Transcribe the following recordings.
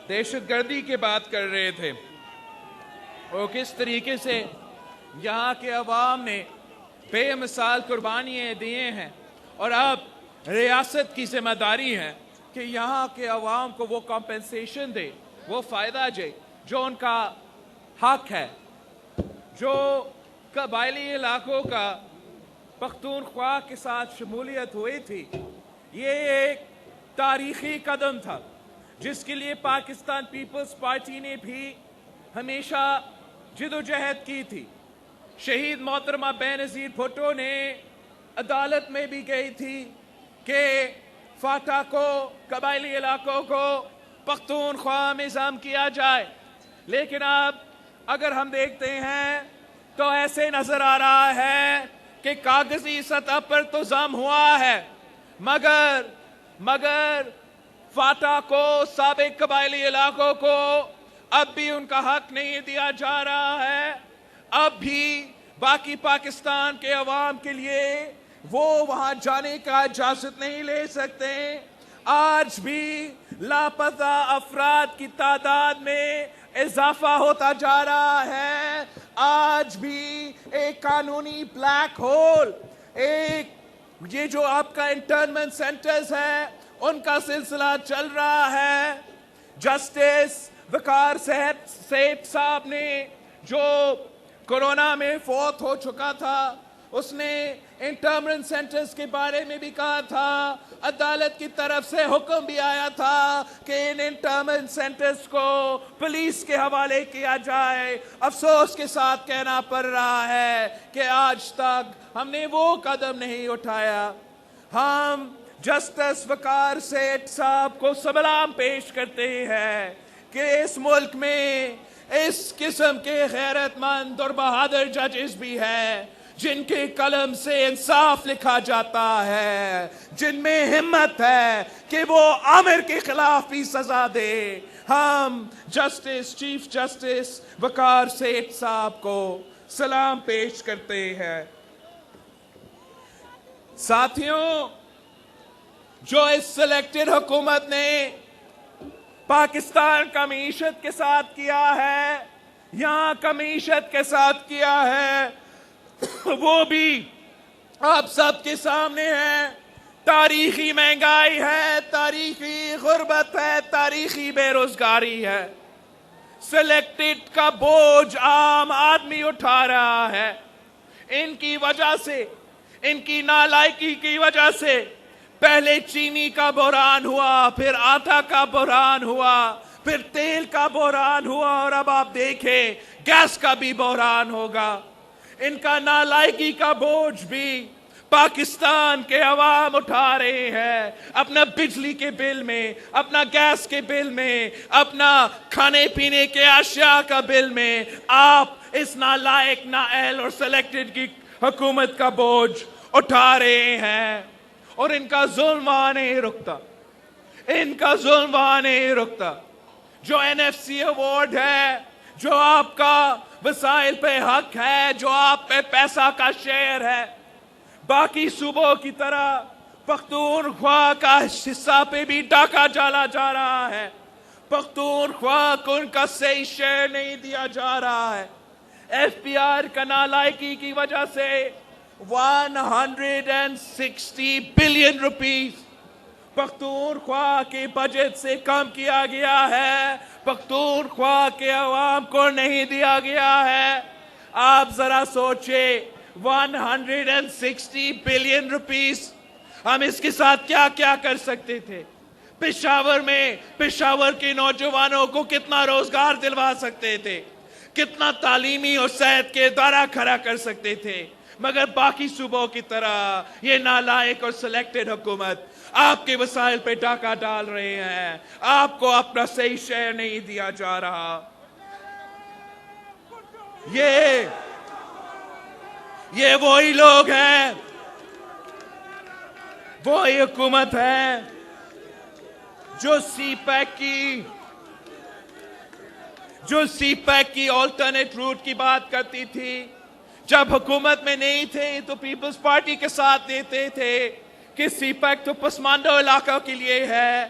دہشت گردی کی بات کر رہے تھے اور کس طریقے سے یہاں کے عوام نے بے مثال قربانیاں دیے ہیں، اور اب ریاست کی ذمہ داری ہے کہ یہاں کے عوام کو وہ کمپنسیشن دے، وہ فائدہ دے جو ان کا حق ہے۔ جو قبائلی علاقوں کا پختونخوا کے ساتھ شمولیت ہوئی تھی، یہ ایک تاریخی قدم تھا جس کے لیے پاکستان پیپلز پارٹی نے بھی ہمیشہ جدوجہد کی تھی۔ شہید محترمہ بے نظیر بھٹو نے عدالت میں بھی گئی تھی کہ فاٹا کو، قبائلی علاقوں کو پختونخوا میں ضم کیا جائے، لیکن اب اگر ہم دیکھتے ہیں تو ایسے نظر آ رہا ہے کہ کاغذی سطح پر تو ضم ہوا ہے، مگر فاٹا کو، سابق قبائلی علاقوں کو اب بھی ان کا حق نہیں دیا جا رہا ہے۔ اب بھی باقی پاکستان کے عوام کے لیے وہ وہاں جانے کا اجازت نہیں لے سکتے۔ آج بھی لاپتہ افراد کی تعداد میں اضافہ ہوتا جا رہا ہے۔ آج بھی ایک قانونی بلیک ہول، یہ جو آپ کا انٹرنمنٹ سینٹرز ہے ان کا سلسلہ چل رہا ہے۔ جسٹس وقار سیٹھ صاحب نے جو کورونا میں فوت ہو چکا تھا، اس نے انٹرنمنٹ سینٹرز کے بارے میں بھی کہا تھا، عدالت کی طرف سے حکم بھی آیا تھا کہ ان انٹرنمنٹ سینٹرز کو پولیس کے حوالے کیا جائے۔ افسوس کے ساتھ کہنا پڑ رہا ہے کہ آج تک ہم نے وہ قدم نہیں اٹھایا۔ ہم جسٹس وقار سیٹھ صاحب کو سلام پیش کرتے ہیں کہ اس ملک میں اس قسم کے غیرت مند اور بہادر ججز بھی ہیں جن کے قلم سے انصاف لکھا جاتا ہے، جن میں ہمت ہے کہ وہ آمر کے خلاف بھی سزا دے۔ ہم چیف جسٹس وقار سیٹھ صاحب کو سلام پیش کرتے ہیں۔ ساتھیوں، جو اس سلیکٹڈ حکومت نے پاکستان کا معیشت کے ساتھ کیا ہے، یہاں کا معیشت کے ساتھ کیا ہے، وہ بھی آپ سب کے سامنے ہے۔ تاریخی مہنگائی ہے، تاریخی غربت ہے، تاریخی بے روزگاری ہے۔ سلیکٹڈ کا بوجھ عام آدمی اٹھا رہا ہے۔ ان کی وجہ سے، ان کی نالائکی کی وجہ سے پہلے چینی کا بحران ہوا، پھر آٹا کا بحران ہوا، پھر تیل کا بحران ہوا، اور اب آپ دیکھیں گیس کا بھی بحران ہوگا۔ ان کا نالائکی کا بوجھ بھی پاکستان کے عوام اٹھا رہے ہیں، اپنا بجلی کے بل میں، اپنا گیس کے بل میں، اپنا کھانے پینے کے اشیاء کا بل میں آپ اس نالائق، نااہل اور سلیکٹڈ کی حکومت کا بوجھ اٹھا رہے ہیں، اور ان کا ظلم وہاں نہیں رکتا، ان کا ظلم وہاں نہیں رکتا۔ جو NFC ایوارڈ ہے، جو آپ کا وسائل پہ حق ہے، جو آپ پہ پیسہ کا شیئر ہے، باقی صوبوں کی طرح پختونخوا کا حصہ پہ بھی ڈاکہ ڈالا جا رہا ہے۔ پختونخوا کو ان کا صحیح شیئر نہیں دیا جا رہا ہے۔ FPR کا نالائکی کی وجہ سے 160 بلین روپیز پختونخوا کے بجٹ سے کم کیا گیا ہے، پختونخوا کے عوام کو نہیں دیا گیا ہے۔ آپ ذرا سوچیں، 160 بلین روپیز، ہم اس کے ساتھ کیا کیا کر سکتے تھے؟ پشاور کے نوجوانوں کو کتنا روزگار دلوا سکتے تھے، کتنا تعلیمی اور صحت کے ادارہ کھڑا کر سکتے تھے، مگر باقی صوبوں کی طرح یہ نالائق اور سلیکٹڈ حکومت آپ کے وسائل پہ ڈاکہ ڈال رہے ہیں، آپ کو اپنا صحیح شیئر نہیں دیا جا رہا۔ یہ وہی لوگ ہیں، وہی حکومت ہے جو سی پیک کی آلٹرنیٹ روٹ کی بات کرتی تھی۔ جب حکومت میں نہیں تھے تو پیپلز پارٹی کے ساتھ دیتے تھے کہ سی پیک تو پسماندہ علاقوں کے لیے ہے،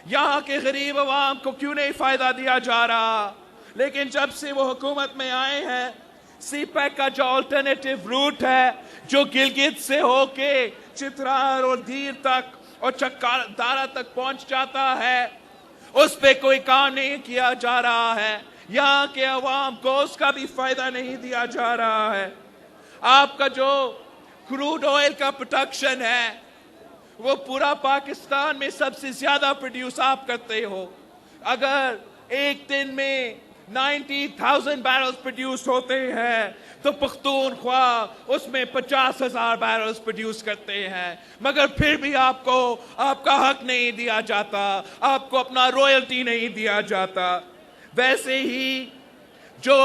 यहाँ के गरीब अवाम को क्यों नहीं फायदा दिया जा रहा? लेकिन जब से वो हुकूमत में आए हैं, सीपैक का जो अल्टरनेटिव रूट है, जो गिलगित से होके चित्राल और धीर तक और दारा तक पहुंच जाता है, उस पे कोई काम नहीं किया जा रहा है। यहाँ के अवाम को उसका भी फायदा नहीं दिया जा रहा है। आपका जो क्रूड ऑयल का प्रोडक्शन है, वो पूरा पाकिस्तान में सबसे ज्यादा प्रोड्यूस आप करते हो। अगर एक दिन में 90,000 बैरल्स प्रोड्यूस होते हैं तो पख्तूनख्वा उसमें 50,000 बैरल्स प्रोड्यूस करते हैं, मगर फिर भी आपको आपका हक नहीं दिया जाता, आपको अपना रॉयल्टी नहीं दिया जाता। वैसे ही जो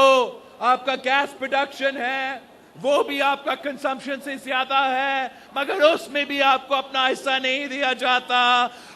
आपका गैस प्रोडक्शन है, वो भी आपका कंजम्पशन से ज्यादा है, मगर उसमें भी आपको अपना हिस्सा नहीं दिया जाता।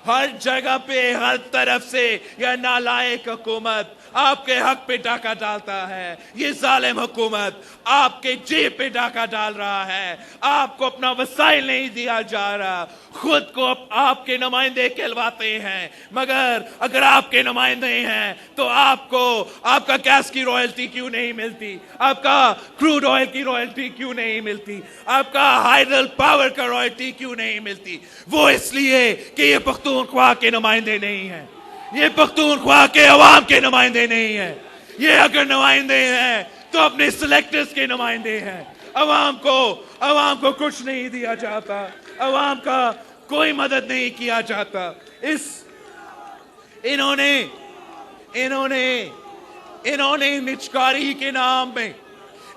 हर जगह पे, हर तरफ से यह नालायक हुकूमत आपके हक पे डाका डालता है। ये जालिम हुकूमत आपके जेब पे डाका डाल रहा है। आपको अपना वसाइल नहीं दिया जा रहा। खुद को आपके नुमाइंदे कहलवाते हैं, मगर अगर आपके नुमाइंदे हैं तो आपको आपका गैस की रॉयल्टी क्यों नहीं मिलती? आपका क्रूड ऑयल की रॉयल्टी क्यों नहीं मिलती? आपका हाइडल पावर का रॉयल्टी क्यों नहीं मिलती? वो इसलिए कि ये पख्तूनख्वा के नुमाइंदे नहीं हैं, ये पख्तूनख्वा के अवाम के नुमाइंदे नहीं हैं। ये अगर नुमाइंदे हैं तो अपने सिलेक्टर्स के नुमाइंदे हैं। अवाम को कुछ नहीं दिया जाता, अवाम का कोई मदद नहीं किया जाता। इन्होंने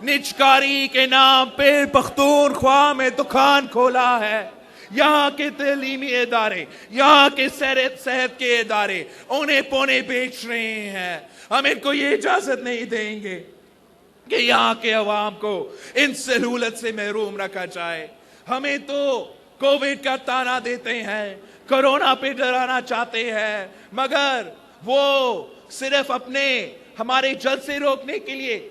निजकारी के नाम पे पख्तूनख्वा में दुकान खोला है। यहाँ के तालीमी इदारे, यहाँ के सेहत के इदारे उन्हें पौने बेच रहे हैं। हम इनको ये इजाजत नहीं देंगे कि यहाँ के अवाम को इन सहूलत से महरूम रखा जाए। हमें तो कोविड का ताना देते हैं, कोरोना पे डराना चाहते हैं, मगर वो सिर्फ हमारे जलसे रोकने के लिए,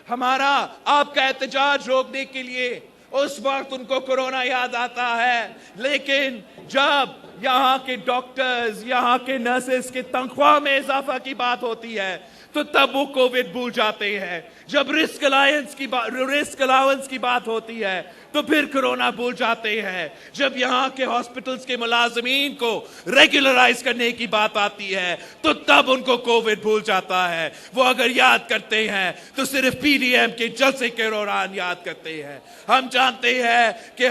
हमारा आपका एहतजाज रोकने के लिए, उस वक्त उनको कोरोना याद आता है। लेकिन जब यहाँ के डॉक्टर्स, यहाँ के नर्सेस के तनख्वाह में इजाफा की बात होती है तो तब वो कोविड भूल जाते हैं। जब रिस्क अलाउंस की बात होती है तो फिर कोरोना भूल जाते हैं। जब यहाँ के हॉस्पिटल्स के मुलाजमीन को रेगुलराइज करने की बात आती है तो तब उनको कोविड भूल जाता है। वो अगर याद करते हैं तो सिर्फ पीडीएम के जलसे के दौरान याद करते हैं। हम जानते हैं कि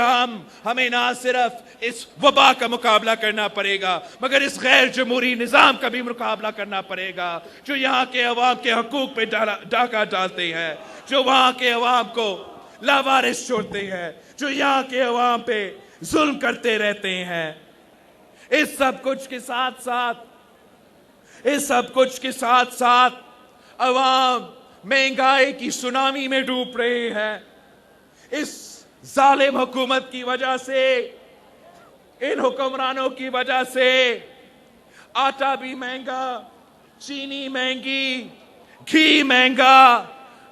हमें ना सिर्फ इस वबा का मुकाबला करना पड़ेगा, मगर इस गैर जमहूरी निजाम का भी मुकाबला करना पड़ेगा, जो यहाँ के अवाम के हकूक पे डाका डालते हैं, जो वहाँ के अवाम को लावारिस छोड़ते हैं, जो यहाँ के अवाम पे जुल्म करते रहते हैं। इस सब कुछ के साथ साथ अवाम महंगाई की सुनामी में डूब रहे हैं। इस जालिम हुकूमत की वजह से, इन हुक्मरानों की वजह से आटा भी महंगा, चीनी महंगी, घी महंगा,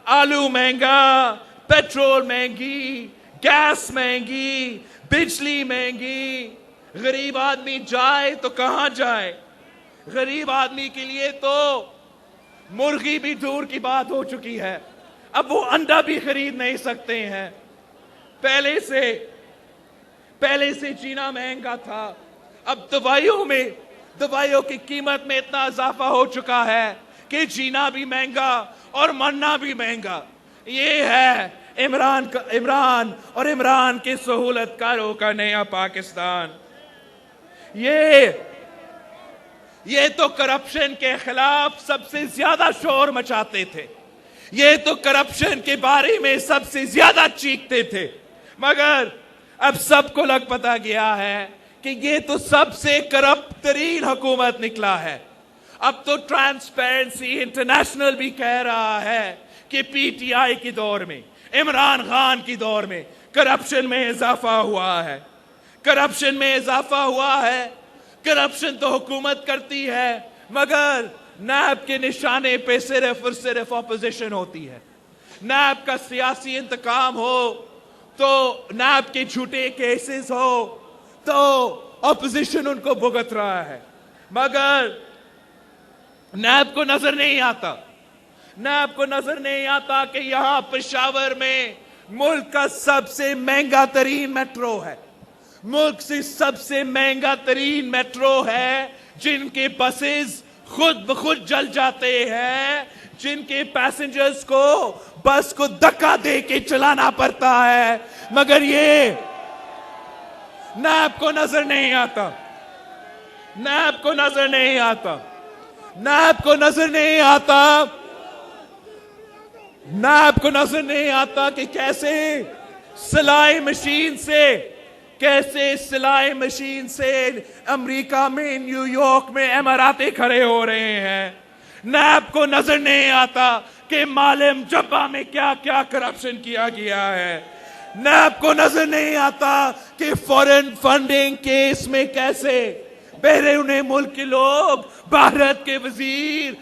आलू महंगा, पेट्रोल महंगी, गैस महंगी, बिजली महंगी। गरीब आदमी जाए तो कहां जाए? गरीब आदमी के लिए तो मुर्गी भी दूर की बात हो चुकी है। अब वो अंडा भी खरीद नहीं सकते हैं। पहले से जीना महंगा था, अब दवाइयों की कीमत में इतना इजाफा हो चुका है कि जीना भी महंगा और मरना भी महंगा। ये है इमरान और इमरान के सहूलतकारों का नया पाकिस्तान। ये तो करप्शन के खिलाफ सबसे ज्यादा शोर मचाते थे, ये तो करप्शन के बारे में सबसे ज्यादा चीखते थे, मगर अब सबको लग पता गया है कि ये तो सबसे करप्ट तरीन हुकूमत निकला है। अब तो ट्रांसपेरेंसी इंटरनेशनल भी कह रहा है कि पीटीआई के दौर में, इमरान खान की दौर में करप्शन में इजाफा हुआ है। करप्शन तो हुकूमत करती है, मगर नैब के निशाने पे सिर्फ और सिर्फ ऑपोजिशन होती है। नैब का सियासी इंतकाम हो तो नैब के झूठे केसेस हो तो ऑपोजिशन उनको भुगत रहा है। मगर नैब को नजर नहीं आता, नैब को नजर नहीं आता कि यहां पेशावर में मुल्क का सबसे महंगा तरीन मेट्रो है, मुल्क से सबसे महंगा तरीन मेट्रो है, जिनके बसेस खुद ब खुद जल जाते हैं, जिनके पैसेंजर्स को बस को धक्का दे के चलाना पड़ता है, मगर ये नैब को नजर नहीं आता, नैब को नजर नहीं आता, नैब को नजर नहीं आता, नैब को नजर नहीं आता कि कैसे सिलाई मशीन से अमेरिका में, न्यूयॉर्क में इमारतें खड़े हो रहे हैं। नैब को नजर नहीं आता कि मालम जब्बा में क्या क्या करप्शन किया गया है। नैब को नजर नहीं आता कि फॉरेन फंडिंग केस में कैसे बैरून मुल्क के लोग, भारत के वजीर,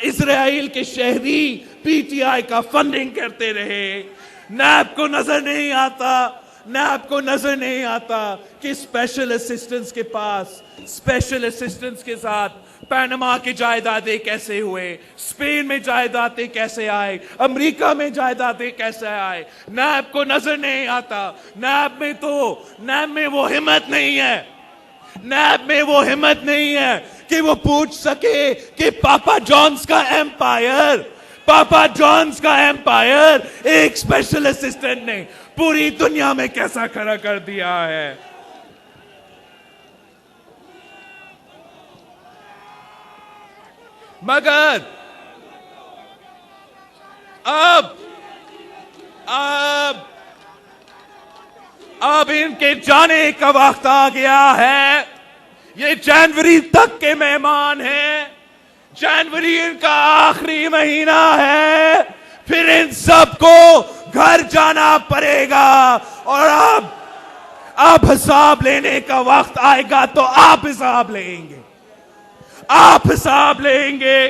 इजराइल के शहरी पीटीआई का फंडिंग करते रहे। नैब को नजर नहीं आता, नैब को नजर नहीं आता कि स्पेशल असिस्टेंट्स के पास, स्पेशल असिस्टेंट्स के साथ पैनमा की जायदादें कैसे हुए, स्पेन में जायदादें कैसे आए, अमेरिका में जायदादें कैसे आए। नैब को नजर नहीं आता। नैब में वो हिम्मत नहीं है, नैब में वो हिम्मत नहीं है कि वो पूछ सके कि पापा जॉन्स का एम्पायर एक स्पेशल असिस्टेंट ने पूरी दुनिया में कैसा खड़ा कर दिया है। मगर अब इनके जाने का वक्त आ गया है। ये जनवरी तक के मेहमान हैं, जनवरी इनका आखिरी महीना है, फिर इन सबको घर जाना पड़ेगा। और अब हिसाब लेने का वक्त आएगा तो आप हिसाब लेंगे, आप हिसाब लेंगे,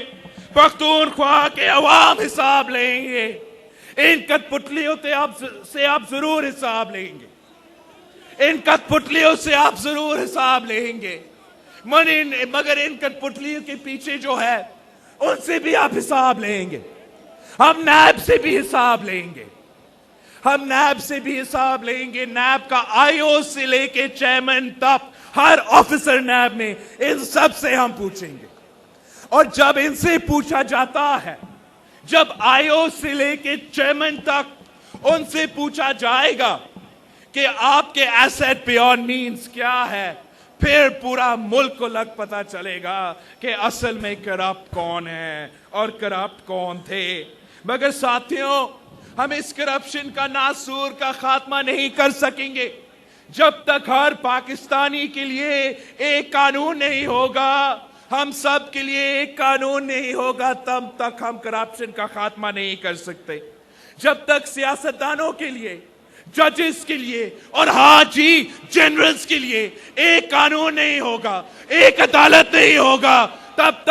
पख्तूनख्वा के अवाम हिसाब लेंगे, इन कठपुतलियों से आप जरूर हिसाब लेंगे, इन कठपुतलियों से आप जरूर हिसाब लेंगे। मगर इन कठपुतलियों के पीछे जो है उनसे भी आप हिसाब लेंगे। हम नैब से भी हिसाब लेंगे, हम नैब से भी हिसाब लेंगे। नैब का आईओ से लेके चेयरमैन तक हर ऑफिसर नैब में, इन सब से हम पूछेंगे। और जब इनसे पूछा जाता है, जब आईओ से लेके चेयरमैन तक उनसे पूछा जाएगा कि आपके एसेट बियॉन्ड मीन्स क्या है, फिर पूरा मुल्क को पता चलेगा कि असल में करप्ट कौन है और करप्ट कौन थे। मगर साथियों, हम इस करप्शन का नासूर का खात्मा नहीं कर सकेंगे जब तक हर पाकिस्तानी के लिए एक कानून नहीं होगा, हम सब के लिए एक कानून नहीं होगा, तब तक हम करप्शन का खात्मा नहीं कर सकते। जब तक सियासतदानों के लिए, जजेस के लिए और हाजी जनरल्स के लिए एक कानून नहीं होगा, एक अदालत नहीं होगा, तब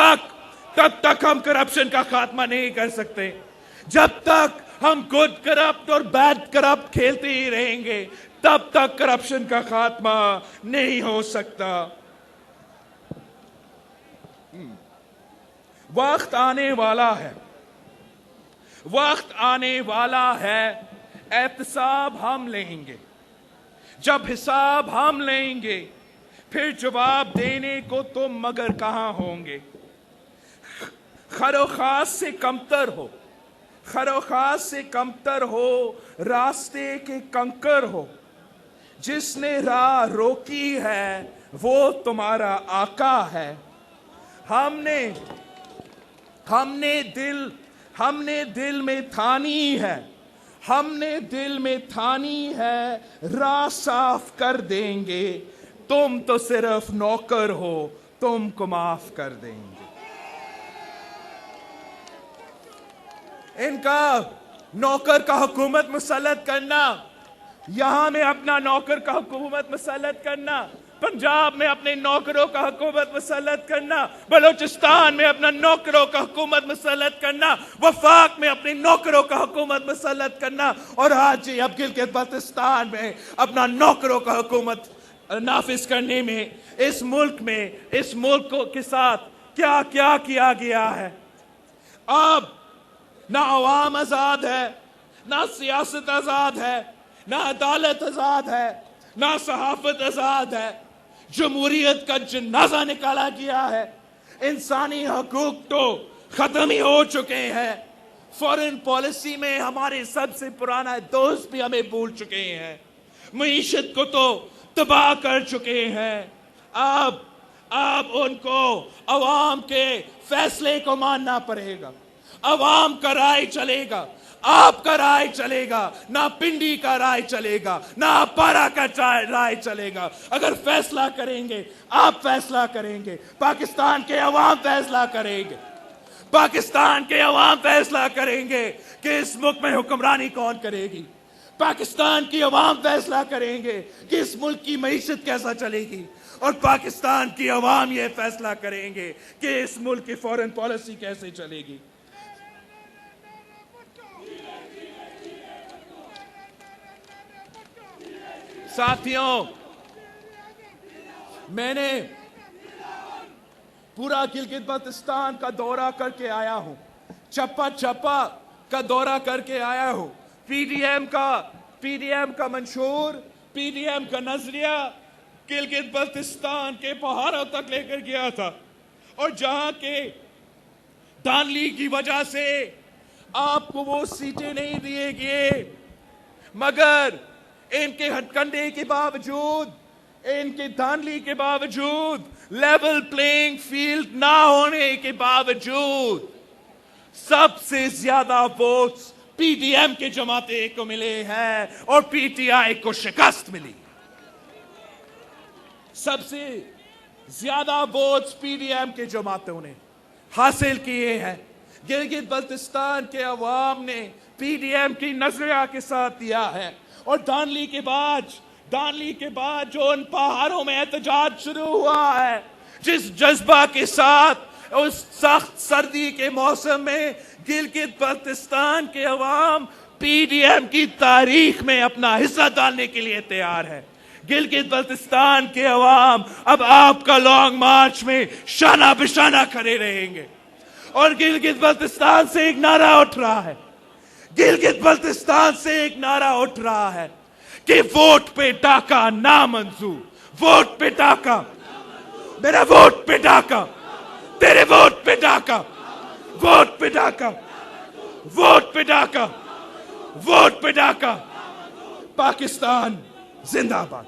तक हम करप्शन का खात्मा नहीं कर सकते। जब तक हम गुड करप्ट और बैड करप्ट खेलते ही रहेंगे, तब तक करप्शन का खात्मा नहीं हो सकता। वक्त आने वाला है, वक्त आने वाला है, एहतसाब हम लेंगे। जब हिसाब हम लेंगे, फिर जवाब देने को तुम मगर कहां होंगे। खरोखास से कमतर हो, खरोखास से कमतर हो, रास्ते के कंकर हो, जिसने राह रोकी है वो तुम्हारा आका है। हमने दिल में ठानी है, हमने दिल में ठानी है, राह साफ कर देंगे। तुम तो सिर्फ नौकर हो, तुमको माफ कर देंगे। इनका नौकर का हुकूमत मुसल्लत करना, यहां में अपना नौकर का हुकूमत मुसल्लत करना, पंजाब में अपने नौकरों का हुकूमत मुसल्लत करना, बलूचिस्तान में अपना नौकरों का हुकूमत मुसल्लत करना, वफाक में अपने नौकरों का हुकूमत मुसल्लत करना, और आज अब गिलगित बाल्टिस्तान में अपना नौकरों का हुकूमत नाफिज करने में इस मुल्क को के साथ क्या क्या किया गया है। अब ना अवाम आजाद है, ना सियासत आजाद है, ना अदालत आजाद है, ना सहाफत आजाद है। जमहूरियत का जनाजा निकाला गया है। इंसानी हकूक तो खत्म ही हो चुके हैं। फॉरेन पॉलिसी में हमारे सबसे पुराना दोस्त भी हमें भूल चुके हैं। मईशत को तो तबाह कर चुके हैं। अब उनको अवाम के फैसले को मानना पड़ेगा। अवाम का राय चलेगा, आपका राय चलेगा, ना पिंडी का राय चलेगा, ना पारा का राय चलेगा। अगर फैसला करेंगे, आप फैसला करेंगे, पाकिस्तान के अवाम फैसला करेंगे। पाकिस्तान के अवाम फैसला करेंगे कि इस मुल्क में हुक्मरानी कौन करेगी। पाकिस्तान की अवाम फैसला करेंगे कि इस मुल्क की मईशत कैसा चलेगी। और पाकिस्तान की अवाम ये फैसला करेंगे कि इस मुल्क की फॉरेन पॉलिसी कैसे चलेगी। साथियों, मैंने पूरा गिलगित बल्तिस्तान का दौरा करके आया हूं, चप्पा चप्पा का दौरा करके आया हूं। पीडीएम का मंशूर, पीडीएम का नजरिया गिलगित बल्तिस्तान के पहाड़ों तक लेकर गया था। और जहां के धांधली की वजह से आपको वो सीटें नहीं दिए गए, मगर इनके हथकंडे के बावजूद, इनके धांधली के बावजूद, लेवल प्लेइंग फील्ड ना होने के बावजूद सबसे ज्यादा वोट्स पीडीएम के जमाते को मिले हैं और पीटीआई को शिकस्त मिली। सबसे ज्यादा वोट्स पीडीएम के जमातों ने हासिल किए हैं। गिलगित बल्तिस्तान के अवाम ने पीडीएम की नजरिया के साथ दिया है। और धांधली के बाद जो उन पहाड़ों में एहतजाज शुरू हुआ है, जिस जज्बा के साथ उस सख्त सर्दी के मौसम में गिलगित बल्तिस्तान के अवाम पीडीएम की तारीख में अपना हिस्सा डालने के लिए तैयार है। गिलगित बल्तिस्तान के अवाम अब आपका लॉन्ग मार्च में शाना बिशाना खड़े रहेंगे। और गिलगित बल्तिस्तान से एक नारा उठ रहा है, गिलगित बल्तिस्तान से एक नारा उठ रहा है कि वोट पे डाका ना मंजूर, वोट पे डाका, मेरा वोट पे डाका, तेरे वोट पे डाका, वोट पे डाका, वोट पे डाका, वोट पे डाका। पाकिस्तान जिंदाबाद।